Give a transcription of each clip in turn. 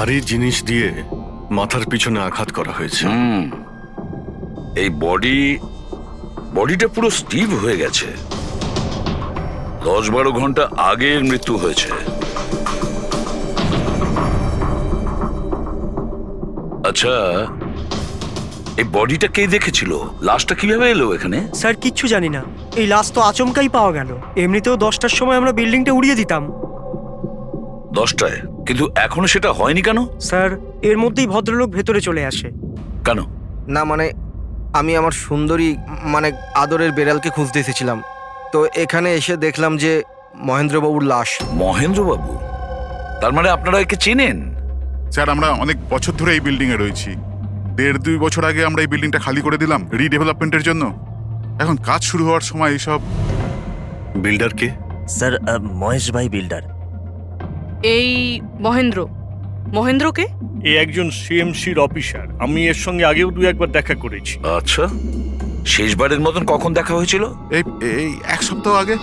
ভারী জিনিস দিয়ে মাথার পিছনে আঘাত করা হয়েছে। এই বডিটা পুরো স্টিভ হয়ে গেছে। 10-12 ঘন্টা আগের মৃত্যু হয়েছে। আচ্ছা, এই বডিটা কে দেখেছিল? লাশটা কিভাবে এলো এখানে? স্যার কিচ্ছু জানি না, এই লাশ তো আচমকাই পাওয়া গেল। এমনিতেও 10টার সময় আমরা বিল্ডিংটা উড়িয়ে দিতাম। 10টায়? কিন্তু এখনো সেটা হয়নি কেন? স্যার এর মধ্যেই ভদ্রলোক ভেতরে চলে আসে। কেন? না মানে আমি আমার সুন্দরী মানে আদরের বেড়ালকে খুঁজতে এসেছিলাম, তো এখানে এসে দেখলাম যে মহেন্দ্রবাবুর লাশ। মহেন্দ্রবাবু? তার মানে আপনারা একে চেনেন? স্যার, আমরা অনেক বছর ধরে এই বিল্ডিংয়ে রয়েছি। 1.5-2 বছর আগে আমরা এই বিল্ডিংটা খালি করে দিলাম রিডেভেলপমেন্টের জন্য। এখন কাজ শুরু হওয়ার সময় এইসব। বিল্ডার কে? স্যার মহেশ ভাই বিল্ডার। এই মহেন্দ্রকে? এ একজন সিএমসির অফিসার। আমি এর সঙ্গে আগেও 2-1বার দেখা করেছি। আচ্ছা, শেষবারের মতন কখন দেখা হয়েছিল? এই 1 সপ্তাহ আগে।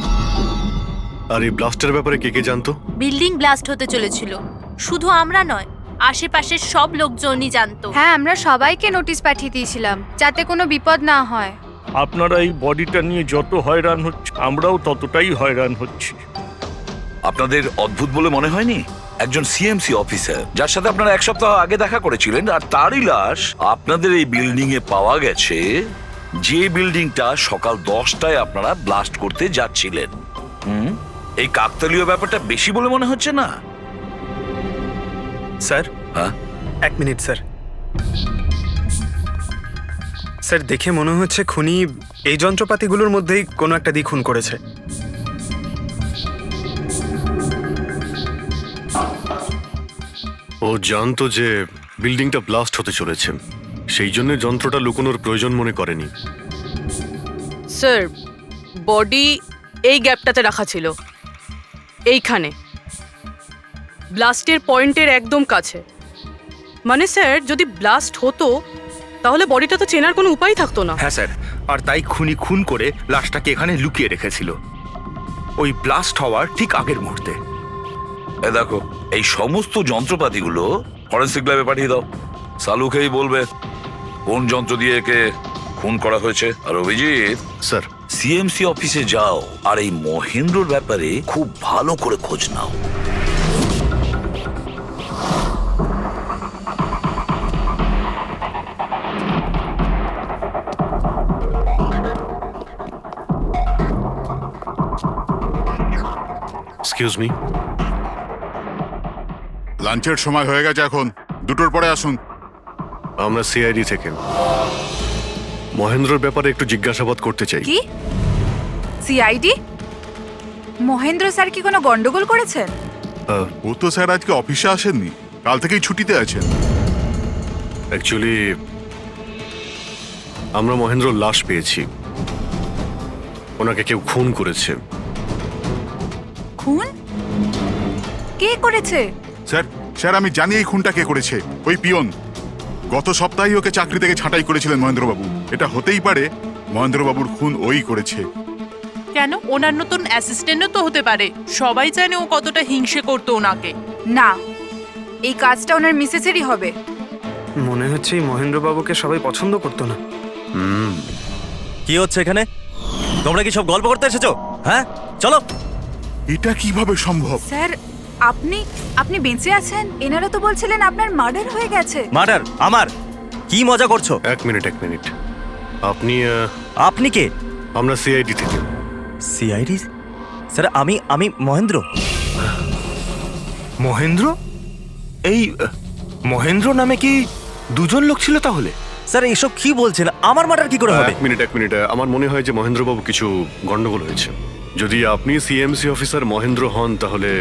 আর এই ব্লাস্টের ব্যাপারে কে কে জানতো? বিল্ডিং ব্লাস্ট হতে চলেছিল, শুধু আমরা নয়, আশেপাশের সব লোকজনই জানতো। হ্যাঁ, আমরা সবাইকে নোটিশ পাঠিয়ে দিয়েছিলাম যাতে কোনো বিপদ না হয়। আপনারা এই বডিটা নিয়ে যত হয়রান হচ্ছে, আমরাও ততটাই হয়রান হচ্ছি। আপনাদের অদ্ভুত বলে মনে হয়নি? একজন সিএমসি অফিসার যার সাথে আপনারা 1 সপ্তাহ আগে দেখা করেছিলেন, আর তারই লাশ আপনাদের এই বিল্ডিং এ পাওয়া গেছে, যে বিল্ডিংটা সকাল 10টায় আপনারা ব্লাস্ট করতে যাচ্ছিলেন। এই কাকতালীয় ব্যাপারটা বেশি বলে মনে হচ্ছে না? স্যার, হ্যাঁ? 1 মিনিট স্যার। স্যার, দেখে মনে হচ্ছে খুনি এই যন্ত্রপাতিগুলোর মধ্যেই কোনো একটা দিয়ে খুন করেছে। ও জানতো যে বিল্ডিংটা ব্লাস্ট হতে চলেছে, সেই জন্য যন্ত্রটা লুকোনোর প্রয়োজন মনে করেনি। স্যার, বডি এই গ্যাপটাতে রাখা ছিল, এইখানে ব্লাস্টের পয়েন্টের একদম কাছে। মানে স্যার, যদি ব্লাস্ট হতো তাহলে বডিটা তো চেনার কোনো উপায় থাকতো না। হ্যাঁ স্যার, আর তাই খুনি খুন করে লাশটাকে এখানে লুকিয়ে রেখেছিল ওই ব্লাস্ট হওয়ার ঠিক আগের মুহূর্তে। এ দেখো, এই সমস্ত যন্ত্রপাতিগুলো ফরেনসিক ল্যাবে পাঠিয়ে দাও। সালুকেই বলবে কোন যন্ত্র দিয়ে একে খুন করা হয়েছে। আর অভিজিৎ স্যার, সিএমসি অফিসে যাও আর এই মহেন্দ্রর ব্যাপারে খুব ভালো করে খোঁজ নাও। Excuse me. লাঞ্চের সময় হয়ে গেছে, এখন 2টোর পরে আসুন। আমরা সিআইডি থেকে মহেন্দ্রর ব্যাপারে একটু জিজ্ঞাসাবাদ করতে চাই। কি সিআইডি? মহেন্দ্র স্যার কি কোনো গন্ডগোল করেছেন? ও তো স্যার আজকে অফিসে আসেননি, কাল থেকেই ছুটিতে আছেন। অ্যাকচুয়ালি আমরা মহেন্দ্রর লাশ পেয়েছি, ওনাকে কেউ খুন করেছে। খুন? কে করেছে? স্যার আমি জানি এই খুনটা কে করেছে। ওই পিয়ন গত সপ্তাহেই ওকে চাকরি থেকে ছাঁটাই করেছিলেন মহেন্দ্রবাবু। এটা হতেই পারে মহেন্দ্রবাবুর খুন ওই করেছে। কেন? ওনার নতুন অ্যাসিস্ট্যান্টও তো হতে পারে। সবাই জানে ও কতটা হিংসে করতো ওনাকে। না, এই কাজটা ওনার মিসেসেরই হবে। মনে হচ্ছে এই মহেন্দ্রবাবুকে সবাই পছন্দ করতো না। কি হচ্ছে এখানে? তোমরা কি সব গল্প করতে এসেছো? হ্যাঁ, চলো। এটা কিভাবে সম্ভব? স্যার, আপনি বেঁচে আছেন? এনারা তো বলছিলেন আপনার মার্ডার হয়ে গেছে। মার্ডার? আমার? কি মজা করছো? এক মিনিট। আপনি আপনি কে? আমরা সিআইডি থেকে। সিআইডি? স্যার, আমি মহেন্দ্র। মহেন্দ্র? এই মহেন্দ্র নামে কি 2জন লোক ছিল তাহলে? স্যার, এসব কি বলছেন? আমার মার্ডার কি করে হবে? এক মিনিট। আমার মনে হয় যে মহেন্দ্রবাবু কিছু গন্ডগোল হয়েছে। যদি আপনি সিএমসি অফিসার মহেন্দ্র হন, তাহলে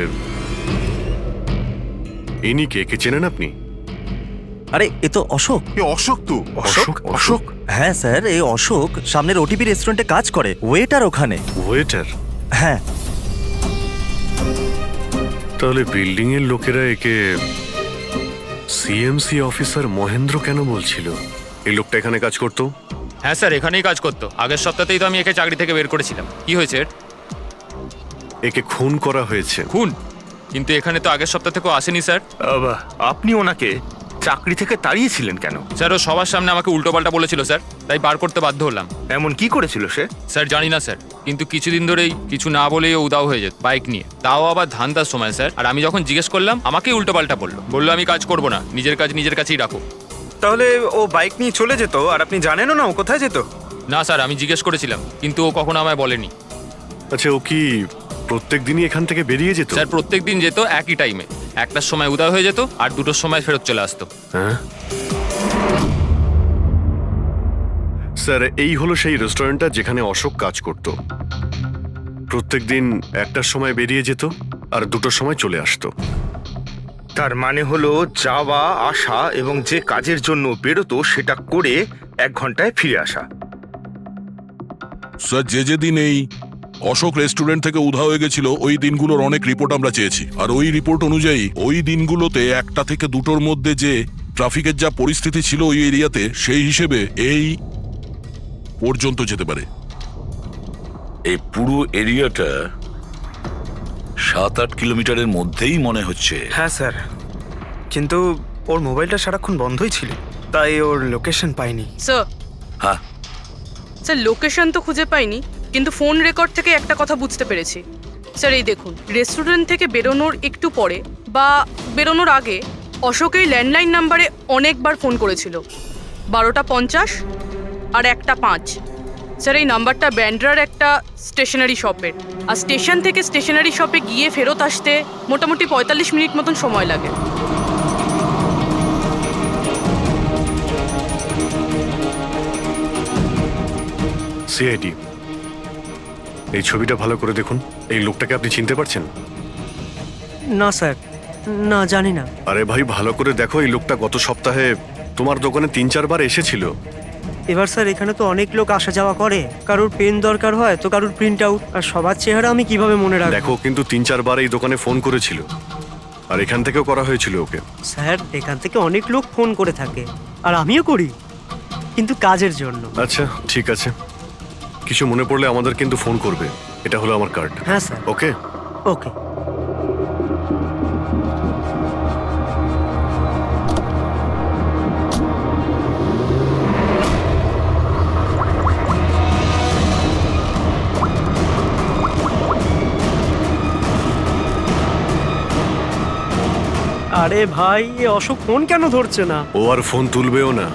ইনি কে চেনেন আপনি? আরে, এ তো অশোক। অশোক তো? অশোক? হ্যাঁ স্যার, এই অশোক সামনের ওটিপি রেস্টুরেন্টে কাজ করে, ওয়েটার ওখানে। ওয়েটার? হ্যাঁ। তাহলে বিল্ডিং এর লোকেরা একে সিএমসি অফিসার মহেন্দ্র কেন বলছিল? এই লোকটা এখানে কাজ করতো? হ্যাঁ স্যার, এখানেই কাজ করতো। আগের সপ্তাহতেই তো আমি একে চাকরি থেকে বের করেছিলাম। কি হয়েছে? একে খুন করা হয়েছে। খুন? কিন্তু এখানে তো আগের সপ্তাহ থেকেও আসেনি স্যার। আপনি ওনাকে চাকরি থেকে তাড়িয়েছিলেন কেন? স্যার ও সবার সামনে আমাকে উল্টোপাল্টা বলেছিল স্যার, তাই বার করতে বাধ্য হলাম। এমন কি করেছিল সে? স্যার জানি না স্যার, কিন্তু কিছুদিন ধরেই কিছু না বলেই ও উদাও হয়ে যেত বাইক নিয়ে, তাও আবার ধান্দার সময় স্যার। আর আমি যখন জিজ্ঞেস করলাম আমাকেই উল্টোপাল্টা বললো আমি কাজ করব না, নিজের কাজ নিজের কাছেই রাখো। তাহলে ও বাইক নিয়ে চলে যেত আর আপনি জানেনও না ও কোথায় যেত? না স্যার, আমি জিজ্ঞেস করেছিলাম কিন্তু ও কখনো আমায় বলেনি। আচ্ছা, ও কি প্রত্যেক দিনই এখান থেকে বেরিয়ে যেত? স্যার প্রত্যেক দিন যেত একই টাইমে, 1টার সময় উদয় হয়ে যেত আর 2টোর সময় ফেরত চলে আসতো। হ্যাঁ স্যার, এই হলো সেই রেস্টুরেন্টটা যেখানে অশোক কাজ করত। প্রত্যেকদিন 1টার সময় বেরিয়ে যেত আর 2টোর সময় চলে আসতো। তার মানে হলো যাওয়া আসা এবং যে কাজের জন্য বেরোতো সেটা করে 1 ঘন্টায় ফিরে আসা। স্যার, যে দিন এই অশোক রেস্টুরেন্ট থেকে উধাও হয়ে গেছিল ওই দিনগুলোর অনেক রিপোর্ট আমরা চেয়েছি, আর ওই রিপোর্ট অনুযায়ী ওই দিনগুলোতে 1টা থেকে 2টোর মধ্যে যে ট্রাফিকের যা পরিস্থিতি ছিল ওই এরিয়াতে, সেই হিসেবে এই পর্যন্ত যেতে পারে। এই পুরো এরিয়াটা 7-8 কিলোমিটারের মধ্যেই মনে হচ্ছে। হ্যাঁ স্যার, কিন্তু ওর মোবাইলটা সারাক্ষণ বন্ধই ছিল, তাই ওর লোকেশন পাইনি। স্যার, হ্যাঁ স্যার লোকেশন তো খুঁজে পাইনি, কিন্তু ফোন রেকর্ড থেকে একটা কথা বুঝতে পেরেছি। স্যার এই দেখুন, রেস্টুরেন্ট থেকে বেরোনোর একটু পরে বা বেরোনোর আগে অশোক এই ল্যান্ডলাইন নাম্বারে অনেকবার ফোন করেছিল, 12টা 50 আর 1টা 5। স্যার এই নাম্বারটা ব্যান্ড্রার একটা স্টেশনারি শপের, আর স্টেশন থেকে স্টেশনারি শপে গিয়ে ফেরত আসতে মোটামুটি 45 মিনিট মতন সময় লাগে। সিআইডি, এই ছবিটা ভালো করে দেখুন। এই লোকটাকে আপনি চিনতে পারছেন? না স্যার, না জানি না। আরে ভাই, ভালো করে দেখো, এই লোকটা গত সপ্তাহে তোমার দোকানে 3-4 বার এসেছিল। এবার স্যার এখানে তো অনেক লোক আসা যাওয়া করে, কারোর পেন দরকার হয় তো কারোর প্রিন্ট আউট, আর সবার চেহারা আমি কিভাবে মনে রাখবো? দেখো, কিন্তু 3-4 বার এই দোকানে ফোন করেছিল, আর এখান থেকেও করা হয়েছিল ওকে। স্যার এখান থেকে অনেক লোক ফোন করে থাকে, আর আমিও করি, কিন্তু কাজের জন্য। আচ্ছা ঠিক আছে, কিছু মনে পড়লে আমাদের কিন্তু ফোন করবে। এটা হলো আমার কার্ড। হ্যাঁ স্যার। ওকে ওকে। আরে ভাই, এ অশোক ফোন কেন ধরছে না? ও আর ফোন তুলবেও না।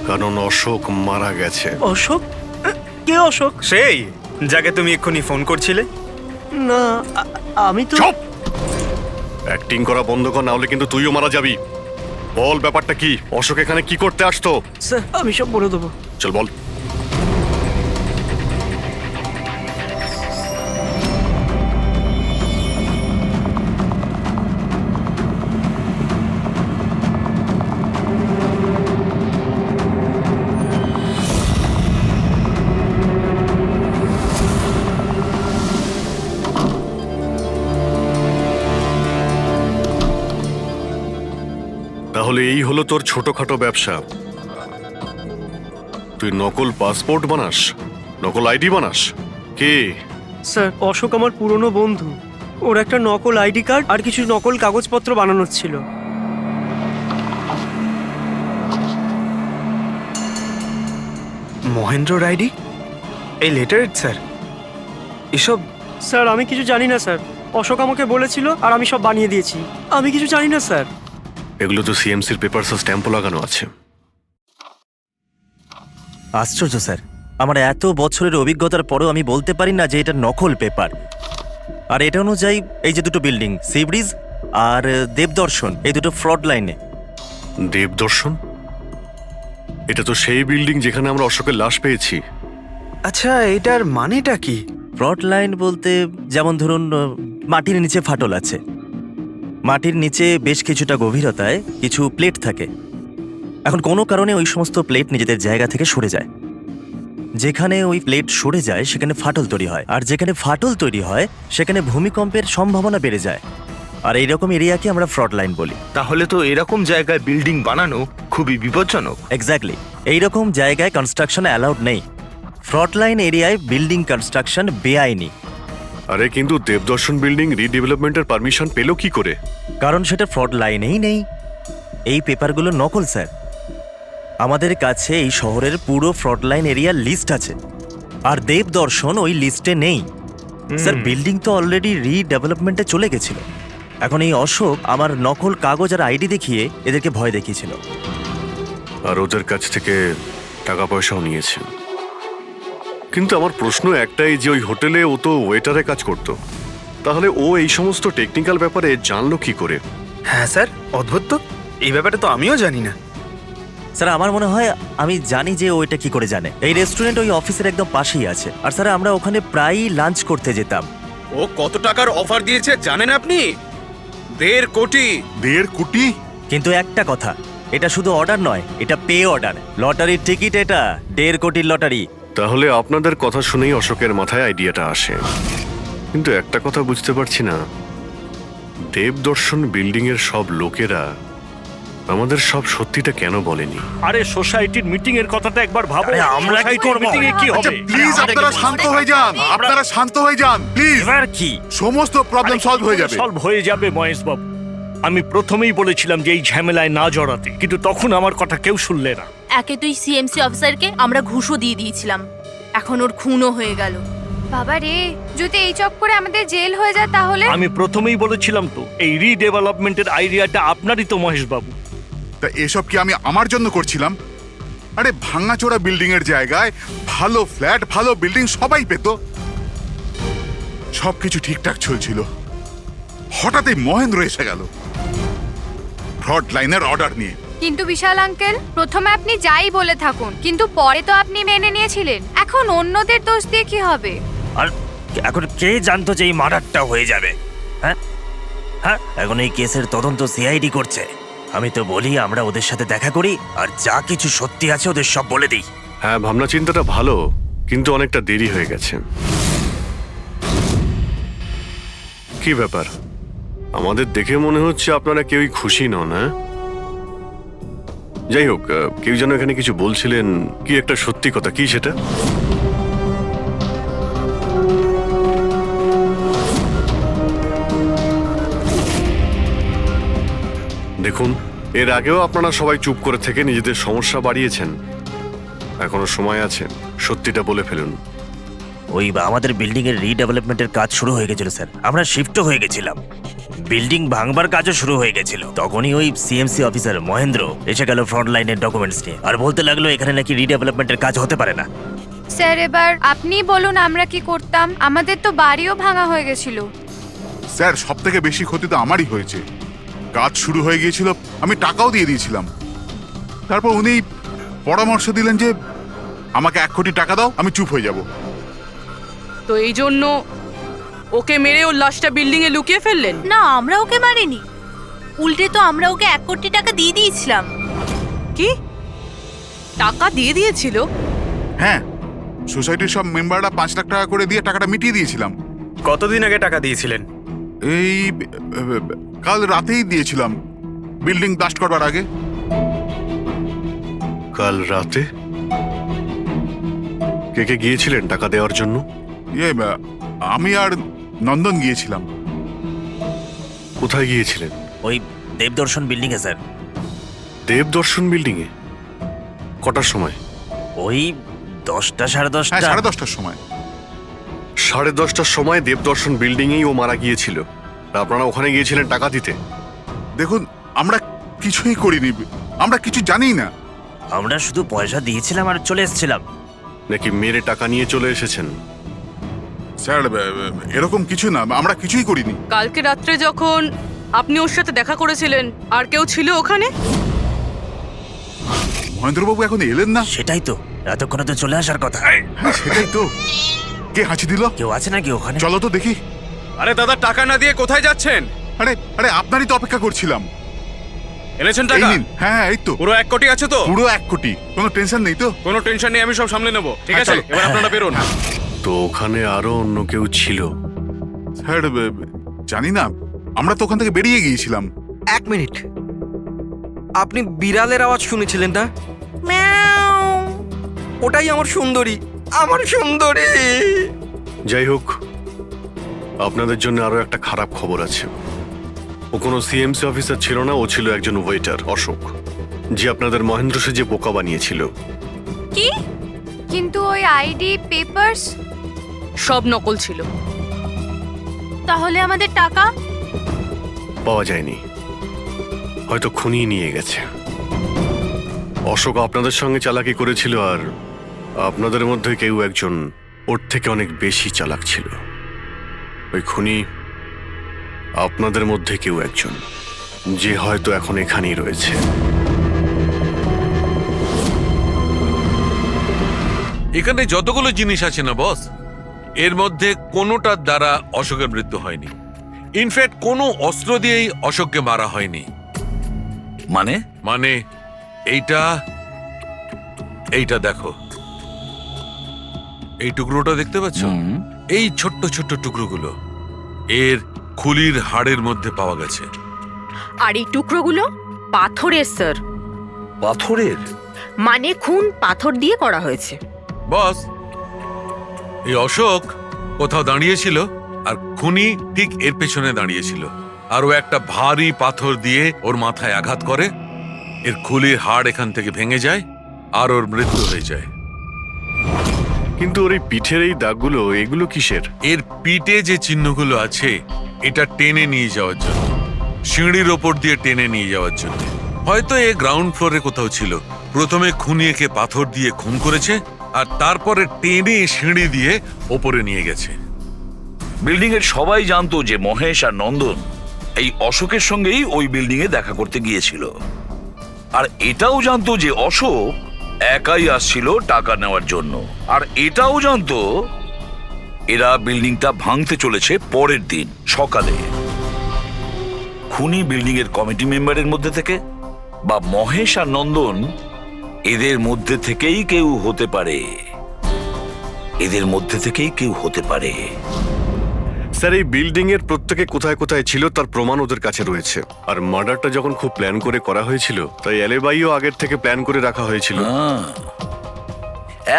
কারণ অশোক মারা গেছে। অশোক? কে অশোক? সেই যাকে তুমি এক্ষুনি ফোন করছিলে? না, আমি তো। চুপ! অ্যাক্টিং করা বন্ধ কর, না হলে কিন্তু তুইও মারা যাবি। বল ব্যাপারটা কি? অশোক এখানে কি করতে আসতো? স্যার আমি সব বলে দেবো। চল বল। তাহলে এই হলো তোর ছোটখাটো ব্যবসা। তুই নকল পাসপোর্ট বানাস, নকল আইডি বানাস। কে? স্যার অশোক আমার পুরনো বন্ধু, ওর একটা নকল আইডি কার্ড আর কিছু নকল কাগজপত্র বানানোর ছিল। মহেন্দ্রর আইডি? এই লেটারেড স্যার? এসব? স্যার আমি কিছু জানি না স্যার, অশোক আমাকে বলেছিল আর আমি সব বানিয়ে দিয়েছি। আমি কিছু জানি না স্যার। এগুলো তো সিএমসির পেপারস স্ট্যাম্পও লাগানো আছে। আশ্চর্য স্যার, আমার এত বছরের অভিজ্ঞতার পরেও আমি বলতে পারি না যে এটা নকল পেপার। আর এটা অনুযায়ী এই যে দুটো বিল্ডিং, সি ব্রিজ আর দেবদর্শন, এই দুটো ফ্রড লাইনে। দেবদর্শন? এটা তো সেই বিল্ডিং যেখানে আমরা অশোকের লাশ পেয়েছি। আচ্ছা, এটার মানেটা কি? ফ্রড লাইন বলতে যেমন ধরুন মাটির নিচে ফাটল আছে, মাটির নিচে বেশ কিছুটা গভীরতায় কিছু প্লেট থাকে। এখন কোনো কারণে ওই সমস্ত প্লেট নিজেদের জায়গা থেকে সরে যায়। যেখানে ওই প্লেট সরে যায় সেখানে ফাটল তৈরি হয়, আর যেখানে ফাটল তৈরি হয় সেখানে ভূমিকম্পের সম্ভাবনা বেড়ে যায়। আর এইরকম এরিয়াকে আমরা ফ্রড লাইন বলি। তাহলে তো এরকম জায়গায় বিল্ডিং বানানো খুবই বিপজ্জনক। এক্স্যাক্টলি, এইরকম জায়গায় কনস্ট্রাকশন অ্যালাউড নেই। ফ্রন্টলাইন এরিয়ায় বিল্ডিং কনস্ট্রাকশন বেআইনি। আরে কিন্তু দেবদর্শন বিল্ডিং রিডেভেলপমেন্টের পারমিশন পেল কি করে? কারণ সেটা ফ্রড লাইনেই নেই। এই পেপারগুলো নকল স্যার। আমাদের কাছে এই শহরের পুরো ফ্রড লাইন এরিয়ার লিস্ট আছে, আর দেবদর্শন ওই লিস্টে নেই। স্যার বিল্ডিং তো অলরেডি রিডেভেলপমেন্টে চলে গেছিল। এখন এই অশোক আমার নকল কাগজ আর আইডি দেখিয়ে এদেরকে ভয় দেখিয়েছিল। আর ওদের কাছ থেকে টাকা পয়সাও নিয়েছে। কিন্তু আমার প্রশ্ন একটাই যে ওই হোটেলে ও তো ওয়েটারে কাজ করতো, তাহলে ও এই সমস্ত টেকনিক্যাল ব্যাপারে জানলো কি করে? হ্যাঁ স্যার, অদ্ভুত তো, এই ব্যাপারে তো আমিও জানি না। স্যার আমার মনে হয় আমি জানি যে ও এটা কি করে জানে। এই রেস্টুরেন্ট ওই অফিসের একদম পাশেই আছে, আর স্যার আমরা ওখানে প্রায়ই লাঞ্চ করতে যেতাম। ও কত টাকার অফার দিয়েছে জানেন আপনি? 1.5 কোটি। 1.5 কোটি? কিন্তু একটা কথা, এটা শুধু অর্ডার নয়, এটা পে অর্ডার। লটারির টিকিট এটা, 1.5 কোটির লটারি। তাহলে আপনাদের কথা শুনেই অশোকের মাথায় আইডিয়াটা আসে। কিন্তু একটা কথা বুঝতে পারছি না, দেবদর্শন বিল্ডিং এর সব লোকেরা আমাদের সব সত্যিটা কেন বলেনি? আরে সোসাইটির মিটিং এর কথাটা একবার ভাবো। আরে আমরা কি করব? মিটিং এ কি আচ্ছা হবে? প্লিজ আপনারা শান্ত হয়ে যান, আপনারা শান্ত হয়ে যান প্লিজ। এবার কি? সমস্ত প্রবলেম সলভ হয়ে যাবে। সলভ হয়ে যাবে মহেশ বাবু। আমি প্রথমেই বলেছিলাম যে এই ঝামেলায় না জড়াতে, কিন্তু তখন আমার কথা কেউ শুনলে না। একে তুই সিএমসি অফিসারকে আমরা ঘুষও দিয়ে দিয়েছিলাম, এখন ওর খুনও হয়ে গেল। বাবা রে, যদি এই চক্করে আমাদের জেল হয়ে যায় তাহলে? আমি প্রথমেই বলেছিলাম তো, এই রিডেভেলপমেন্টের আইডিয়াটা আপনারই তো মহেশ বাবু। তা এসব কি আমি আমার জন্য করছিলাম? আরে ভাঙাচোরা বিল্ডিং এর জায়গায় ভালো ফ্ল্যাট, ভালো বিল্ডিং সবাই পেত। সবকিছু ঠিকঠাক চলছিল, হঠাৎই মহেন্দ্র এসে গেল ফ্রড লাইনের অর্ডার নিয়ে। কিন্তু বিশাল আঙ্কেল, প্রথমে আপনি যাই বলে থাকুন, কিন্তু পরে তো আপনি মেনে নিয়েছিলেন। এখন অন্যদের দোষ দিয়ে কি হবে? আর এখন কে জানতো যে এই মার্ডারটা হয়ে যাবে? হ্যাঁ হ্যাঁ, এখন এই কেসের তদন্ত সিআইডি করছে। আমি তো বলি আমরা ওদের সাথে দেখা করি, আর যা কিছু সত্যি আছে ওদের সব বলে দিই। হ্যাঁ, ভাবনা চিন্তাটা ভালো, কিন্তু অনেকটা দেরি হয়ে গেছে। কি ব্যাপার, আমাদের দেখে মনে হচ্ছে আপনারা কেউই খুশি নন। হ্যাঁ, যাই হোক, কেউ যেন এখানে কিছু বলছিলেন, কি একটা সত্যি কথা, কি সেটা? দেখুন, এর আগেও আপনারা সবাই চুপ করে থেকে নিজেদের সমস্যা বাড়িয়েছেন। এখনো সময় আছে, সত্যিটা বলে ফেলুন। ওই আমাদের বিল্ডিং এর রিডেভেলপমেন্টের কাজ শুরু হয়ে গেছিল স্যার, আমরা শিফটও হয়ে গেছিলাম। বিল্ডিং ভাঙবার কাজও শুরু হয়ে গেছিল। তখনই ওই সিএমসি অফিসার মহেন্দ্র এসে গেল ফ্রন্ট লাইনের ডকুমেন্টস নিয়ে, আর বলতে লাগলো এখানে নাকি রিডেভেলপমেন্টের কাজ হতে পারে না। স্যার এবার আপনি বলুন আমরা কি করতাম? আমাদের তো বাড়িও ভাঙা হয়ে গেছিল। স্যার সব থেকে বেশি ক্ষতি তো আমারই হয়েছে। কাজ শুরু হয়ে গিয়েছিল, আমি টাকাও দিয়ে দিয়েছিলাম। তারপর উনি পরামর্শ দিলেন যে আমাকে 1 কোটি টাকা দাও, আমি চুপ হয়ে যাব। তো এই জন্য ওকে মেরে ওর লাশটা বিল্ডিং এ লুকিয়ে ফেললেন? না, আমরা ওকে মারিনি, উল্টে তো আমরা ওকে 1 কোটি টাকা দিয়ে দিয়েছিলাম। কি টাকা দিয়ে দিয়েছিল? হ্যাঁ, সোসাইটির সব মেম্বাররা 5 লাখ টাকা করে দিয়ে টাকাটা মিটিয়ে দিয়েছিলাম। কতদিন আগে টাকা দিয়েছিলেন? এই কাল রাতেই দিয়েছিলাম, বিল্ডিং ব্লাস্ট করবার আগে। কাল রাতে? কে কে গিয়েছিলেন টাকা দেওয়ার জন্য? আমি আর নন্দন গিয়েছিলাম। কোথায় গিয়েছিলেন? ওই দেবদর্শন বিল্ডিং এ স্যার। দেবদর্শন বিল্ডিং এ? কটার সময়? ওই 10টা সাড়ে 10টা। হ্যাঁ, 10:30টার সময়। 10:30টার সময় দেবদর্শন বিল্ডিং এই ও মারা গিয়েছিল। আপনারা ওখানে গিয়েছিলেন টাকা দিতে? দেখুন, আমরা কিছুই করিনি, আমরা কিছু জানি না। আমরা শুধু পয়সা দিয়েছিলাম আর চলে এসেছিলাম। নাকি মেরে টাকা নিয়ে চলে এসেছেন? স্যার এরকম কিছু না, আমরা কিছুই করিনি। কালকে রাত্রে যখন আপনি ওর সাথে দেখা করেছিলেন, আর কেউ ছিল ওখানে? মহেন্দ্রবাবু এখন এলেন না। সেটাই তো, এতক্ষণে তো চলে আসার কথা। হ্যাঁ, সেটাই তো। কে হাঁচি দিল? কেউ আছে নাকি ওখানে? চলো তো দেখি। আরে দাদা, টাকা না দিয়ে কোথায় যাচ্ছেন? আরে আরে আপনারই তো অপেক্ষা করছিলাম। এনেছেন এই টাকা? নিন। হ্যাঁ, এই তো পুরো 1 কোটি আছে তো? পুরো 1 কোটি, কোনো টেনশন নেই তো? কোনো টেনশন নেই, আমি সব সামলে নেব। ঠিক হ্যাঁ, আছে, চলো। এবার আপনারা বেরোন। তো ওখানে আরো অন্য কেউ ছিল? স্যার জানি না, আমরা তো ওখান থেকে বেরিয়ে গিয়েছিলাম। 1 মিনিট, আপনি বিড়ালের আওয়াজ শুনেছিলেন না? ওটাই আমার সুন্দরী। আমার সুন্দরী। যাই হোক, আপনাদের জন্য আরো একটা খারাপ খবর আছে। ও কোনো সিএমসি অফিসার ছিল না, ও ছিল একজন ওয়েটার, অশোক, যে আপনাদের মহেন্দ্র সেজে বোকা বানিয়েছিল। কি? কিন্তু ওই আইডি পেপারস সব নকল ছিল। তাহলে আমাদের টাকা? পাওয়া যায়নি, হয়তো খুনি নিয়ে গেছে। অশোক আপনাদের সঙ্গে চালাকি করেছিল, আর আপনাদের মধ্যে কেউ একজন ওর থেকে অনেক বেশি চালাক ছিল। ওই খুনি আপনাদের মধ্যে কেউ একজন, যে হয়তো এখন এখানেই রয়েছে। এখানে যতগুলো জিনিস আছে না বস, এর মধ্যে কোনোটার দ্বারা অশোকের মৃত্যু হয়নি। ইনফ্যাক্ট কোনো অস্ত্র দিয়েই অশোককে মারা হয়নি। মানে এইটা দেখো, এই টুকরোটা দেখতে পাচ্ছ? এই ছোট্ট ছোট্ট টুকরোগুলো এর খুলির হাড়ের মধ্যে পাওয়া গেছে। আর এই টুকরোগুলো পাথরের স্যার। পাথরের? মানে খুন পাথর দিয়ে করা হয়েছে। বস, এই অশোক কোথাও দাঁড়িয়েছিল আর খুনি ঠিক এর পেছনে দাঁড়িয়েছিল, আর ও একটা ভারী পাথর দিয়ে ওর মাথায় আঘাত করে, এর খুলির হাড় এখান থেকে ভেঙে যায় আর ওর মৃত্যু হয়ে যায়। কিন্তু ওর এই পিঠের এই দাগগুলো, এগুলো কিসের? এর পিঠে যে চিহ্নগুলো আছে, এটা টেনে নিয়ে যাওয়ার জন্য, সিঁড়ির ওপর দিয়ে টেনে নিয়ে যাওয়ার জন্য। হয়তো এ গ্রাউন্ড ফ্লোরে কোথাও ছিল। প্রথমে খুনি একে পাথর দিয়ে খুন করেছে, আর তারপরে টেনে সিঁড়ি দিয়ে ওপরে নিয়ে গেছে। বিল্ডিং এর সবাই জানতো যে মহেশ আর নন্দন এই অশোকের সঙ্গেই ওই বিল্ডিং এ দেখা করতে গিয়েছিল, আর এটাও জানতো যে অশোক একাই আসছিল টাকা নেওয়ার জন্য, আর এটাও জানতো এরা বিল্ডিংটা ভাঙতে চলেছে পরের দিন সকালে। খুনি বিল্ডিং এর কমিটি মেম্বারের মধ্যে থেকে বা মহেশ আর নন্দন, এদের মধ্যে থেকেই কেউ হতে পারে। এদের মধ্যে থেকেই কেউ হতে পারে। স্যার, এই বিল্ডিং এর প্রত্যেকে কোথায় কোথায় ছিল তার প্রমাণ ওদের কাছে রয়েছে। আর মার্ডারটা যখন খুব প্ল্যান করে করা হয়েছিল, তাই এলেবাইও আগের থেকে প্ল্যান করে রাখা হয়েছিল।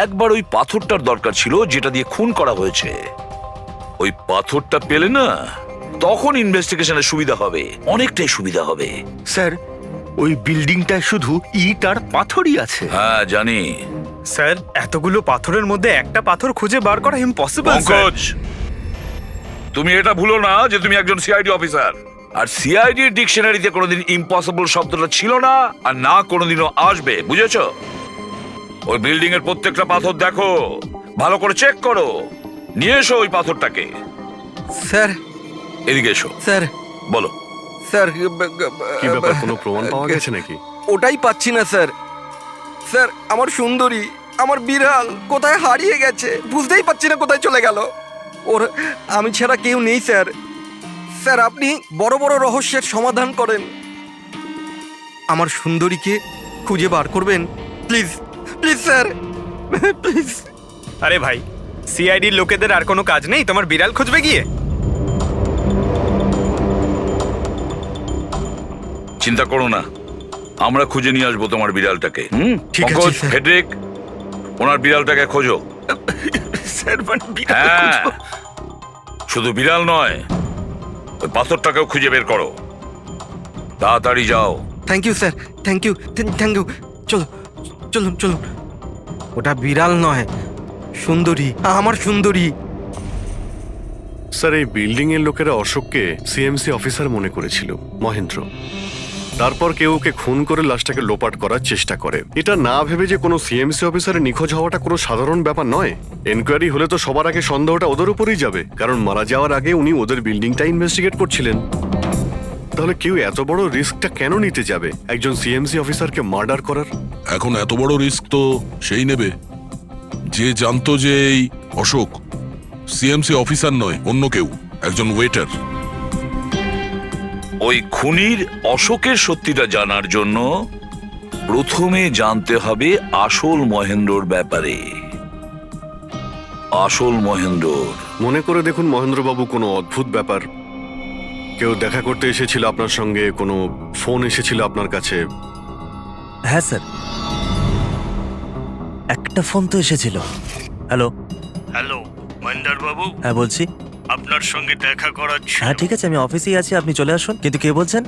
একবার ওই পাথরটার দরকার ছিল যেটা দিয়ে খুন করা হয়েছে। ওই পাথরটা পেলে না, তখন ইনভেস্টিগেশনের সুবিধা হবে, অনেকটাই সুবিধা হবে। স্যার, ওই বিল্ডিংটা শুধু ইট আর পাথরই আছে। হ্যাঁ জানি স্যার, এতগুলো পাথরের মধ্যে একটা পাথর খুঁজে বার করা ইম্পসিবল। পঙ্কজ, তুমি এটা ভুলো না যে তুমি একজন সিআইডি অফিসার, আর সিআইডি ডিকশনারিতে কোনোদিন ইম্পসিবল শব্দটা ছিল না, আর না কোনোদিনও আসবে, বুঝেছো? ওই বিল্ডিং এর প্রত্যেকটা পাথর দেখো, ভালো করে চেক করো, নিয়ে এসো ওই পাথরটাকে। স্যার, এদিকে এসো। স্যার, বলো। স্যার, কি ব্যাপার, কোনো প্রমাণ পাওয়া গেছে নাকি? ওটাই পাচ্ছি না স্যার। স্যার, আমার সুন্দরী, আমার বিড়াল কোথায় হারিয়ে গেছে, বুঝতেই পারছি না কোথায় চলে গেল। ওর আমি ছাড়া কেউ নেই স্যার। স্যার, আপনি বড় বড় রহস্যের সমাধান করেন, আমার সুন্দরীকে খুঁজে বার করবেন প্লিজ, প্লিজ স্যার, প্লিজ। আরে ভাই, সিআইডির লোকেদের আর কোনো কাজ নেই তোমার বিড়াল খুঁজবে গিয়ে? চিন্তা করো না, আমরা খুঁজে নিয়ে আসবো তোমার বিড়ালটাকে। ঠিক আছে, পঙ্কজ, স্যার। ফেডরিক, ওনার বিড়ালটাকে খোঁজো। স্যার, মানে বিড়াল হ্যাঁ, খুঁজবো? শুধু বিড়াল নয়, ওই পাথরটাকেও খুঁজে বের করো, তাড়াতাড়ি যাও। Thank you sir, thank you, thank you. চলো, চলুন চলুন। ওটা বিড়াল নয়, সুন্দরী, আমার সুন্দরী। স্যার, এই বিল্ডিং এর লোকেরা অশোককে সিএমসি অফিসার মনে করেছিল, মহেন্দ্র। তারপর কেউ ওকে খুন করে লাশটাকে লোপাট করার চেষ্টা করে। এটা না ভেবে যে কোনো সিএমসি অফিসারের নিখোঁজ হওয়াটা কোনো সাধারণ ব্যাপার নয়। এনকোয়ারি হলে তো সবার আগে সন্দেহটা ওদের উপরেই যাবে, কারণ মারা যাওয়ার আগে উনি ওদের বিল্ডিংটা ইনভেস্টিগেট করছিলেন। তাহলে কেউ এত বড় রিস্কটা কেন নিতে যাবে একজন সিএমসি অফিসারকে মার্ডার করার? এখন এত বড় রিস্ক তো সেই নেবে যে জানতো যে এই অশোক সিএমসি অফিসার নয়, অন্য কেউ, একজন ওয়েটার। ওই খুনির অশোকের সত্যিটা জানার জন্য প্রথমে জানতে হবে আসল মহেন্দ্রর ব্যাপারে। আসল মহেন্দ্র। মনে করে দেখুন মহেন্দ্রবাবু, কোনো অদ্ভুত ব্যাপার। কেউ দেখা করতে এসেছিল আপনার সঙ্গে, কোনো ফোন এসেছিল আপনার কাছে? হ্যাঁ স্যার, একটা ফোন তো এসেছিল। হ্যালো। হ্যালো মহেন্দার বাবু, হ্যাঁ বলছি। আপনার সঙ্গে দেখা করার ছিল। হ্যাঁ ঠিক আছে, আমি অফিসেই আছি, আপনি চলে আসুন। কিন্তু কে বলছেন?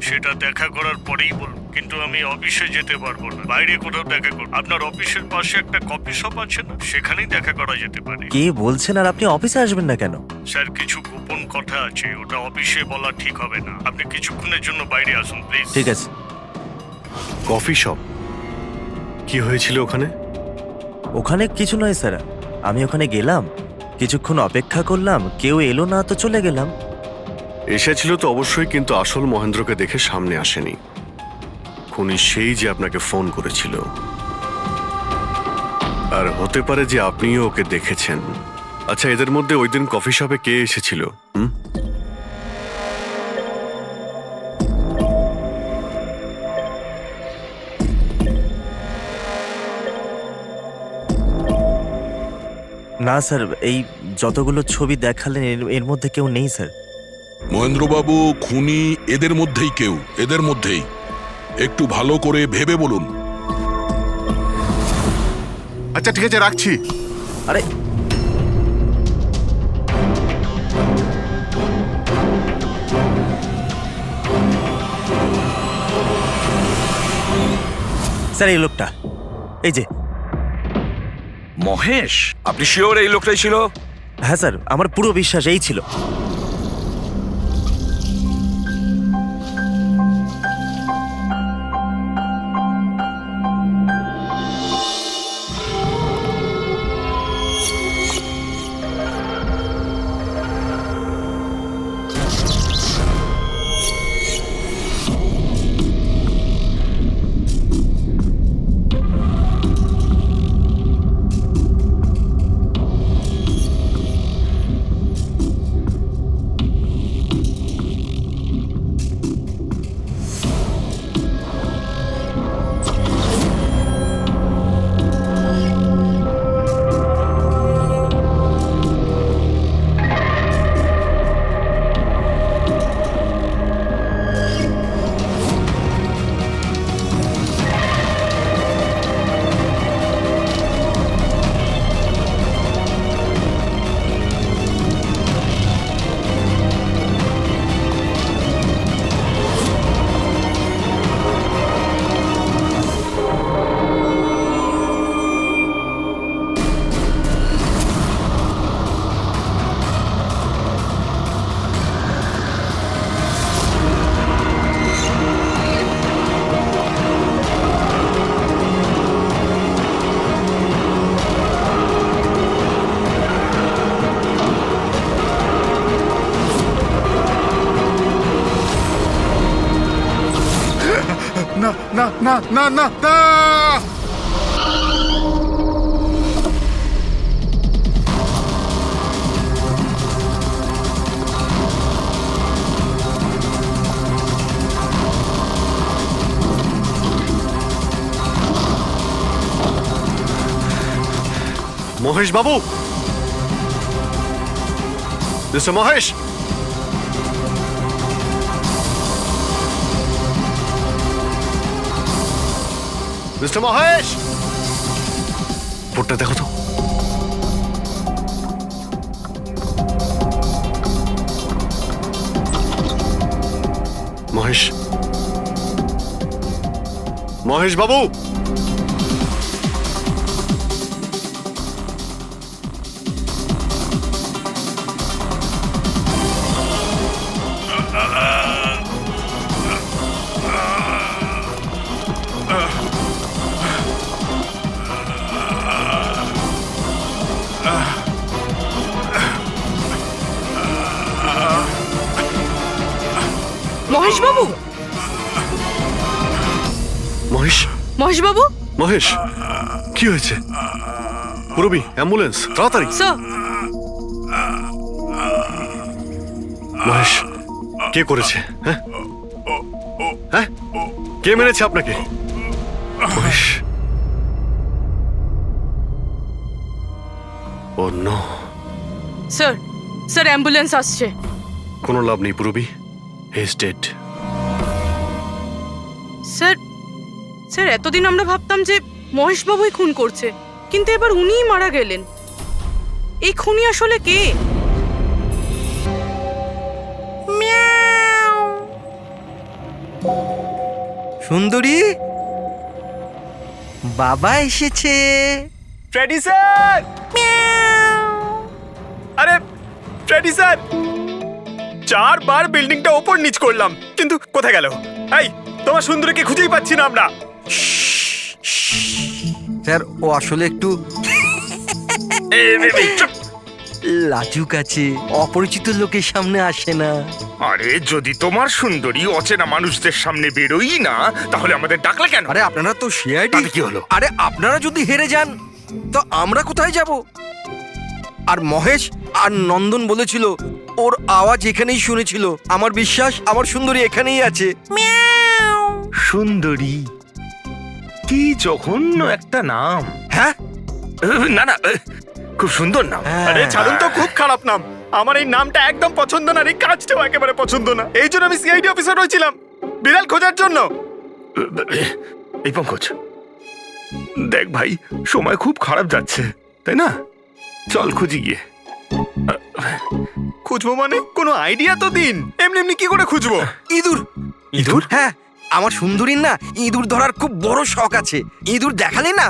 সেটা দেখা করার পরেই বলুন, কিন্তু আমি অফিসে যেতে পারবো না, বাইরে কোথাও দেখা করব। আপনার অফিসের পাশে একটা কফি শপ আছে না, সেখানেই দেখা করা যেতে পারে। কে বলছেন? আর আপনি অফিসে আসবেন না কেন? স্যার, কিছু গোপন কথা আছে, ওটা অফিসে বলা ঠিক হবে না। আপনি কিছুক্ষণের জন্য বাইরে আসুন প্লিজ। ঠিক আছে। Coffee shop? কি হয়েছিল ওখানে? ওখানে কিছু নয় স্যার, আমি ওখানে গেলাম, কিছুক্ষণ অপেক্ষা করলাম, কেউ এলো না তো চলে গেলাম। এসেছিল তো অবশ্যই, কিন্তু আসল মহেন্দ্রকে দেখে সামনে আসেনি। খুনি সেই যে আপনাকে ফোন করেছিল। আর হতে পারে যে আপনিও ওকে দেখেছেন। আচ্ছা, এদের মধ্যে ওই দিন কফি শপে কে এসেছিল? না স্যার, এই যতগুলো ছবি দেখালেন এর মধ্যে কেউ নেই স্যার। মহেন্দ্রবাবু, খুনি এদের মধ্যেই কেউ, এদের মধ্যেই। একটু ভালো করে ভেবে বলুন। আচ্ছা ঠিক আছে, রাখছি। আরে স্যার, এই লোকটা, এই যে মহেশ, আপনি শিওর এই লোকটাই ছিল? হ্যাঁ স্যার, আমার পুরো বিশ্বাস এই ছিল। না না না না না না! মহেশ বাবু, মিস্টার মহেশ, মিস্টার মহেশ, ফোনটা দেখো তো। মহেশ, মহেশ বাবু, মহেশ বাবু, মহেশ, মহেশ বাবু, মহেশ, কি হয়েছে? পুরবি, অ্যাম্বুলেন্স, তাড়াতাড়ি। স্যার, মহেশ, কে করেছে? হ্যাঁ হ্যাঁ, কে মেরেছে আপনাকে? মহেশ, ও নো। স্যার, স্যার অ্যাম্বুলেন্স আসছে। কোনো লাভ নেই পুরবি, he is dead. Sir, sir এতদিন আমরা ভাবতাম যে মহেশ বাবুই খুন করছে, কিন্তু এবার উনিই মারা গেলেন। এই খুনি আসলে কে? সুন্দরী, বাবা এসেছে। Freddie sir! আরে ফ্রেডি স্যার, 4 বার বিল্ডিংটা ওপর নিচ করলাম, কিন্তু কোথায় গেল? এই, তোমার সুন্দরীকে খুঁজেই পাচ্ছি না আমরা। স্যার, ও আসলে একটু লাজুক আছে, অপরিচিত লোকের সামনে আসে না। আরে যদি তোমার সুন্দরী অচেনা মানুষদের সামনে বেরোই না, তাহলে আমাদের ডাকলে কেন? আরে আপনারা তো সিআইডি। তাতে কি হলো? আরে আপনারা যদি হেরে যান তো আমরা কোথায় যাব? আর মহেশ আর নন্দন বলেছিল ওর আওয়াজ এখানেই শুনেছিল। আমার বিশ্বাস আমার সুন্দরী এখানেই আছে। সুন্দরী, কি জঘন্য একটা নাম। হ্যাঁ, না না, খুব সুন্দর নাম। আরে ছাড়ুন তো, খুব খারাপ নাম। আমার এই নামটা একদম পছন্দ না, এই কাজটাও একেবারে পছন্দ না। এই জন্য আমি সিআইডি অফিসার হয়েছিলাম, বিড়াল খোঁজার জন্য। এই পঙ্কজ, দেখ ভাই, সময় খুব খারাপ যাচ্ছে, তাই না? চল খুঁজি গিয়ে। খুঁজবো মানে কোনো আইডিয়া তো দিন। এমনি এমনি কি করে খুঁজবো? ইঁদুর। ইঁদুর? হ্যাঁ, আমার সুন্দরীর না ইঁদুর ধরার খুব বড় শখ আছে। ইঁদুর দেখালে না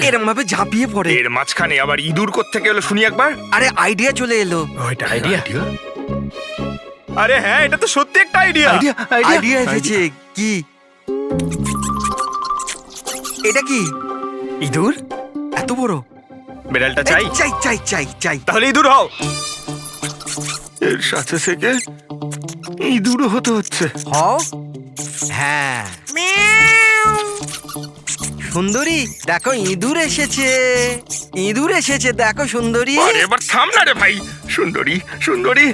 এরম ভাবে ঝাঁপিয়ে পড়ে। এর মাঝখানে আবার ইঁদুর কোত্থেকে এলো শুনি একবার। আরে আইডিয়া চলে এলো। ওইটা আইডিয়া? আরে হ্যাঁ, এটা তো সত্যি একটা আইডিয়া। আইডিয়া এসেছে। কি এটা? কি ইঁদুর এত বড়? বেড়ালটা চাই? চাই চাই চাই চাই। তাহলে ইঁদুর হও। এর সাথে থেকে ইঁদুরও হতে হচ্ছে। হও। হ্যাঁ, সুন্দরী দেখো, ইঁদুর এসেছে। ইঁদুর এসেছে, দেখো সুন্দরী। আরে এবার থাম না রে ভাই। সুন্দরী, সুন্দরী,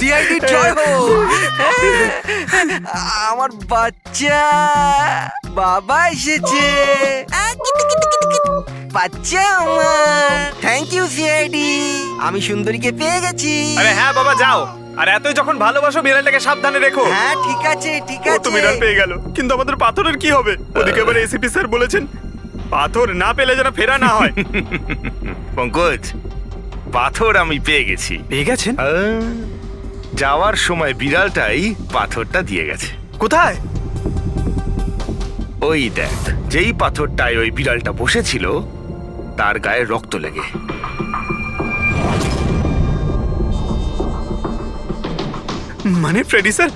সিআইডি জয় হোক। আমার বাচ্চা বাবা এসেছে। বাচ্চা আমার। থ্যাংক ইউ সিআইডি, আমি সুন্দরীকে পেয়ে গেছি। আরে হ্যাঁ বাবা, যাও। আর এতই যখন ভালোবাসো, বিড়ালটাকে সাবধানে রেখো। হ্যাঁ ঠিক আছে ঠিক ও তো আছে। বিড়াল পেয়ে গেল, কিন্তু আমাদের পাথরের কি হবে? ওদিকে আবার এসিপি স্যার বলেছেন পাথর না পেলে যেন ফেরা না হয়। পঙ্কজ, পাথর আমি পেয়ে গেছি। পেয়ে গেছেন? যাওয়ার সময় বিড়ালটাই পাথরটা দিয়ে গেছে। কোথায়? ওই দেখ, যেই পাথরটায় ওই বিড়ালটা বসেছিল তার গায়ে রক্ত লেগে। মানে ফ্রেডি স্যার,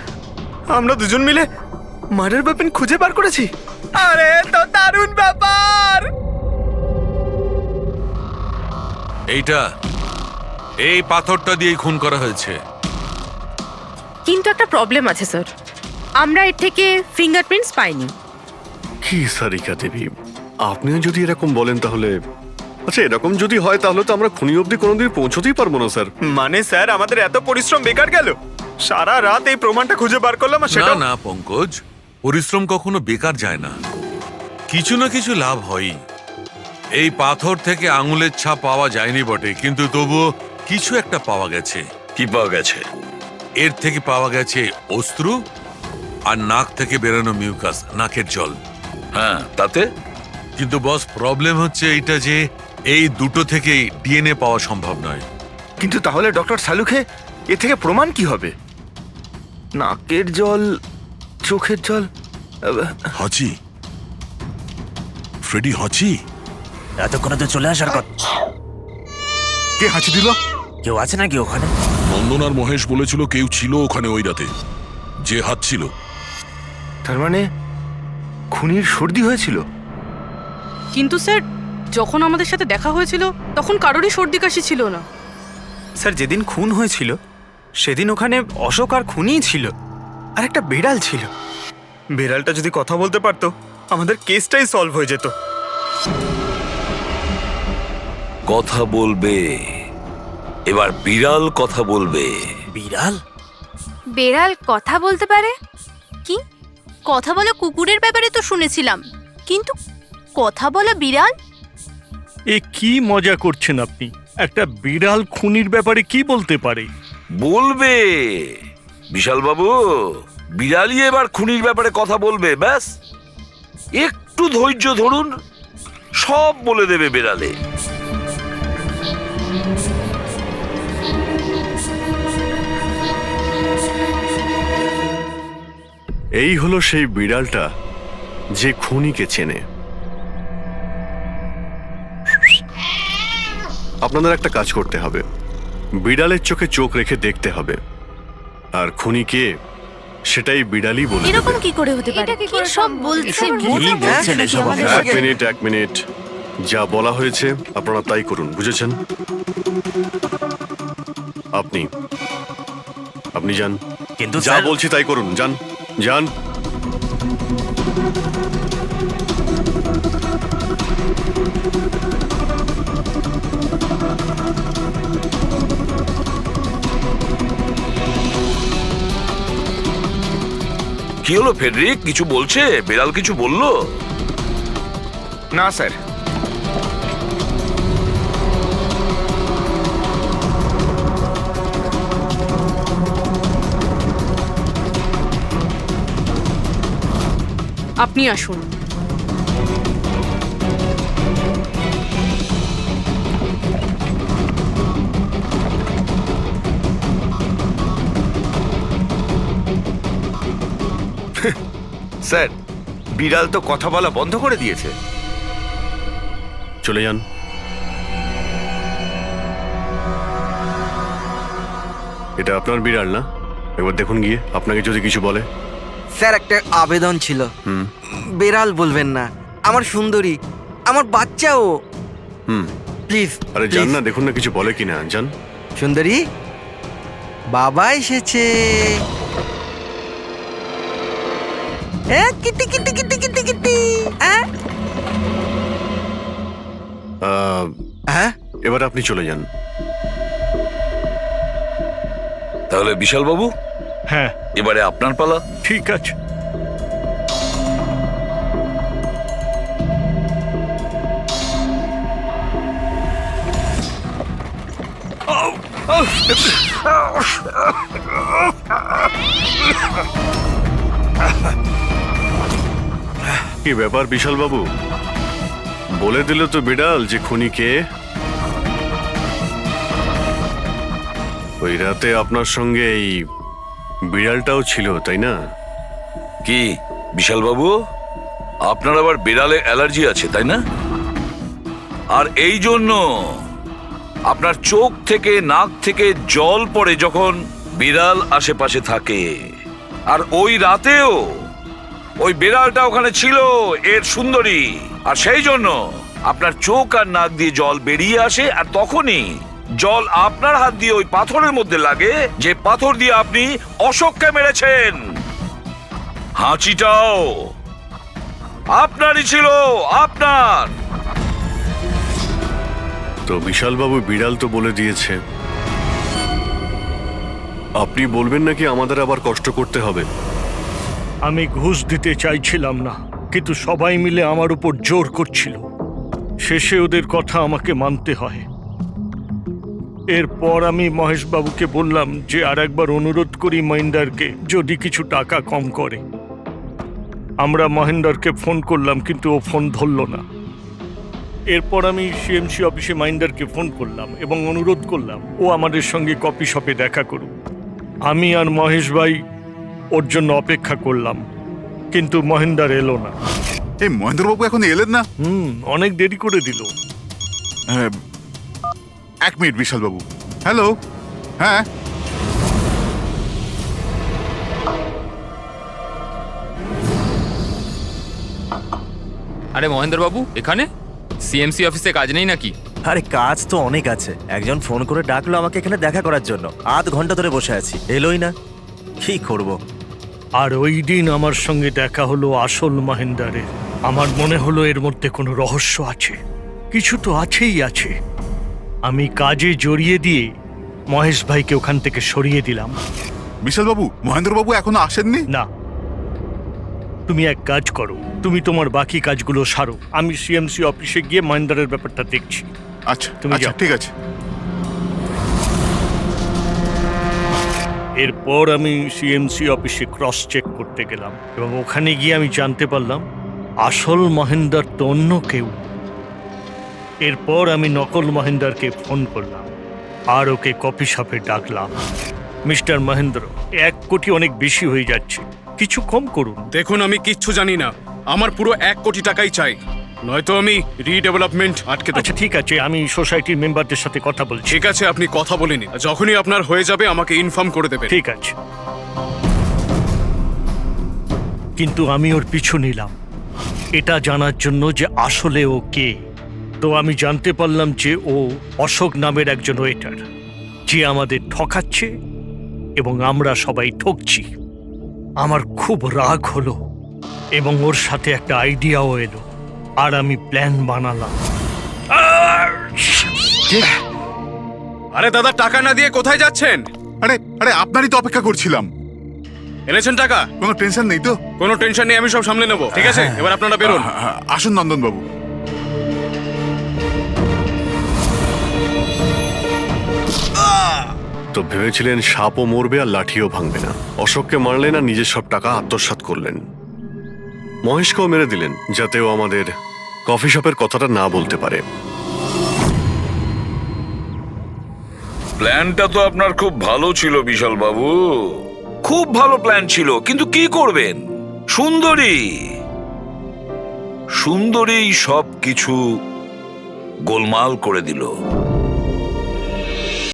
আমরা দুজন মিলে মার্ডার ওয়েপন খুঁজে বার করেছি। আরে তো দারুণ ব্যাপার। এই পাথরটা দিয়ে খুন করা হয়েছে। কিন্তু একটা প্রবলেম আছে স্যার, আমরা এর থেকে ফিঙ্গারপ্রিন্টস পাইনি। কি সারিকা দেবী, আপনিও যদি এরকম বলেন তাহলে আচ্ছা, এরকম যদি হয় তাহলে তো আমরা খুনি অবধি কোনোদিন পৌঁছতেই পারবো না স্যার। মানে স্যার, আমাদের এত পরিশ্রম বেকার গেল। সারা রাত এই প্রমাণটা খুঁজে বার করলাম, আর সেটা না না পঙ্কজ, পরিশ্রম কখনো বেকার যায় না, কিছু না কিছু লাভ হয়ই। এই পাথর থেকে আঙুলের ছাপ পাওয়া যায়নি বটে, কিন্তু তবুও কিছু একটা পাওয়া গেছে। কি পাওয়া গেছে? এর থেকে পাওয়া গেছে অস্ত্র আর নাক থেকে বেরোনো মিউকাস, নাকের জল। হ্যাঁ, তাতে? কিন্তু বস, প্রবলেম হচ্ছে এইটা যে এই দুটো থেকেই ডিএনএ পাওয়া সম্ভব নয়। কিন্তু তাহলে ডক্টর সালুখে এ থেকে প্রমাণ কি হবে? নাকের জল, চোখের জল। হাঁচি, ফ্রেডি হাঁচি। এতক্ষণে তো চলে আসার কথা। কে হাঁচি দিল? কেউ আছে নাকি ওখানে? নন্দন আর মহেশ বলেছিল কেউ ছিল ওখানে ওই রাতে, যে হাঁচছিল। তার মানে খুনির সর্দি হয়েছিল। কিন্তু স্যার, যখন আমাদের সাথে দেখা হয়েছিল তখন কারোরই সর্দি কাশি ছিল না। স্যার, যেদিন খুন হয়েছিল সেদিন ওখানে অশোক আর খুনিই ছিল, আর একটা বিড়াল ছিল। বিড়ালটা যদি কথা বলতে পারতো, আমাদের কেসটাই সলভ হয়ে যেত। কথা বলবে, এবার বিড়াল কথা বলবে। বিড়াল? বেড়াল কথা বলতে পারে? কি কথা বলা কুকুরের ব্যাপারে তো শুনেছিলাম, কিন্তু কথা বলা বিড়াল? এ কি মজা করছেন আপনি? একটা বিড়াল খুনির ব্যাপারে কি বলতে পারে? বলবে বিশাল বাবু, বিড়ালই এবার খুনির ব্যাপারে কথা বলবে। ব্যাস একটু ধৈর্য ধরুন, সব বলে দেবে বিড়ালে। এই হলো সেই বিড়ালটা যে খুনিকে চেনে। আপনাদের একটা কাজ করতে হবে, বিড়ালের চোখে চোখ রেখে দেখতে হবে, আর খুনিকে সেটাই বিড়ালই বলে দেবে। এরকম কি করে হতে পারে? কি সব বলছেন? এক মিনিট, যা বলা হয়েছে আপনারা তাই করুন, বুঝেছেন? আপনি যান, কিন্তু যা বলছি তাই করুন, যান যান। কি হলো ফেডরিক, কিছু বলছে? বিড়াল কিছু বললো? না স্যার। আপনি আসুন। স্যার, বিড়াল তো কথা বলা বন্ধ করে দিয়েছে। চলে যান। এটা আপনার বিড়াল না? একবার দেখুন গিয়ে, আপনাকে যদি কিছু বলে। স্যার, একটা আবেদন ছিল। হুম বেড়াল বলবেন না, আমার সুন্দরী, আমার বাচ্চাও। হুম প্লিজ। আরে যান না, দেখুন না কিছু বলে কিনা, যান। সুন্দরী, বাবা এসেছে। Kitty Kitty Kitty Kitty Kitty. এবার আপনি চলে যান। তাহলে বিশাল বাবু, হ্যাঁ এবারে আপনার পালা। ঠিক আছে। কি ব্যাপার বিশাল বাবু, বলে দিল তো বিড়াল যে খুনি কে? ওই রাতে আপনার সঙ্গে এই বিড়ালটাও ছিল, তাই না? কি বিশাল বাবু, আপনার আবার বিড়ালে অ্যালার্জি আছে, তাই না? আর এই জন্য আপনার চোখ থেকে নাক থেকে জল পড়ে যখন বিড়াল আশেপাশে থাকে। আর ওই রাতেও ওই বিড়ালটা ওখানে ছিল, এর সুন্দরী, আর সেই জন্য আপনার চোখ আর নাক দিয়ে জল বেরিয়ে আসে, আর তখনই জল আপনার হাত দিয়ে ওই পাথরের মধ্যে লাগে, যে পাথর দিয়ে আপনি অশোককে মেরেছেন। হাঁচিটাও আপনারই ছিল, আপনার। তো বিশাল বাবু, বিড়াল তো বলে দিয়েছে, আপনি বলবেন নাকি আমাদের আবার কষ্ট করতে হবে? আমি ঘুষ দিতে চাইছিলাম না, কিন্তু সবাই মিলে আমার উপর জোর করছিল। শেষে ওদের কথা আমাকে মানতে হয়। এরপর আমি মহেশবাবুকে বললাম যে আর একবার অনুরোধ করি মহিন্দারকে, যদি কিছু টাকা কম করে। আমরা মহেন্দারকে ফোন করলাম, কিন্তু ও ফোন ধরল না। এরপর আমি সিএমসি অফিসে মহিন্দারকে ফোন করলাম এবং অনুরোধ করলাম ও আমাদের সঙ্গে কফি শপে দেখা করুক। আমি আর মহেশ ভাই ওর জন্য অপেক্ষা করলাম, কিন্তু মহেন্দার এলো না। এই মহেন্দ্রবাবু এখন এলেন না? অনেক দেরি করে দিল। এক মিনিট বিশাল বাবু। হ্যালো, হ্যাঁ আরে মহেন্দ্র বাবু, এখানে সিএমসি অফিসে কাজ নেই নাকি? আরে কাজ তো অনেক আছে। একজন ফোন করে ডাকলো আমাকে এখানে দেখা করার জন্য, আধ ঘন্টা ধরে বসে আছি, এলোই না। কি করব? আর ওই দিন আমার সঙ্গে দেখা হলো আসল মহেন্দারের। আমার মনে হলো এর মধ্যে কোনো রহস্য আছে, কিছু তো আছেই আছে। আমি কাজে জড়িয়ে দিয়ে মহেশ ভাইকে ওখান থেকে সরিয়ে দিলাম। বিশাল বাবু, মহেন্দ্রবাবু এখনো আসেননি? না, তুমি এক কাজ করো, তুমি তোমার বাকি কাজগুলো সারো, আমি সিএমসি অফিসে গিয়ে মহেন্দারের ব্যাপারটা দেখছি। আচ্ছা তুমি আচ্ছা যাও। ঠিক আছে। এরপর আমি সিএমসি অফিসে ক্রস চেক করতে গেলাম এবং ওখানে গিয়ে আমি জানতে পারলাম আসল মহেন্দার তো অন্য কেউ। এরপর আমি নকল মহেন্দারকে ফোন করলাম আর ওকে কফি শপে ডাকলাম। মিস্টার মহেন্দ্র, 1 কোটি অনেক বেশি হয়ে যাচ্ছে, কিছু কম করুন। দেখুন, আমি কিচ্ছু জানি না, আমার পুরো 1 কোটি টাকাই চাই, নয়তো আমি রিডেভেলপমেন্ট আটকে দেব। আচ্ছা ঠিক আছে, আমি সোসাইটির মেম্বারদের সাথে কথা বলছি। ঠিক আছে, আপনি কথা বলে নিন, যখনই আপনার হয়ে যাবে আমাকে ইনফর্ম করে দেবেন। ঠিক আছে, কিন্তু আমি ওর পিছু নিলাম এটা জানার জন্য যে আসলে ও কে। তো আমি জানতে পারলাম যে ও অশোক নামের একজন ওয়েটার, যে আমাদের ঠকাচ্ছে এবং আমরা সবাই ঠকছি। আমার খুব রাগ হলো এবং ওর সাথে একটা আইডিয়াও এলো আর আমি প্ল্যান বানালাম। আরে দাদা, টাকা না দিয়ে কোথায় যাচ্ছেন? আরে আরে আপনারই তো অপেক্ষা করছিলাম। এনেছেন টাকা? কোনো টেনশন নেই তো? কোনো টেনশন নেই, আমি সব সামলে নেব। ঠিক আছে, এবার আপনারা বেরোন। আসুন নন্দন বাবু। তো ভেবেছিলেন সাপও মরবে আর লাঠিও ভাঙবে না। অশোককে মারলেন আর নিজের সব টাকা আত্মসাৎ করলেন। মহেশকেও মেরে দিলেন যাতে ও আমাদের কফি শপের কথাটা না বলতে পারে। প্ল্যানটা তো আপনার খুব ভালো ছিল বিশাল বাবু, খুব ভালো প্ল্যান ছিল, কিন্তু কি করবেন? সুন্দরী সব কিছু গোলমাল করে দিল।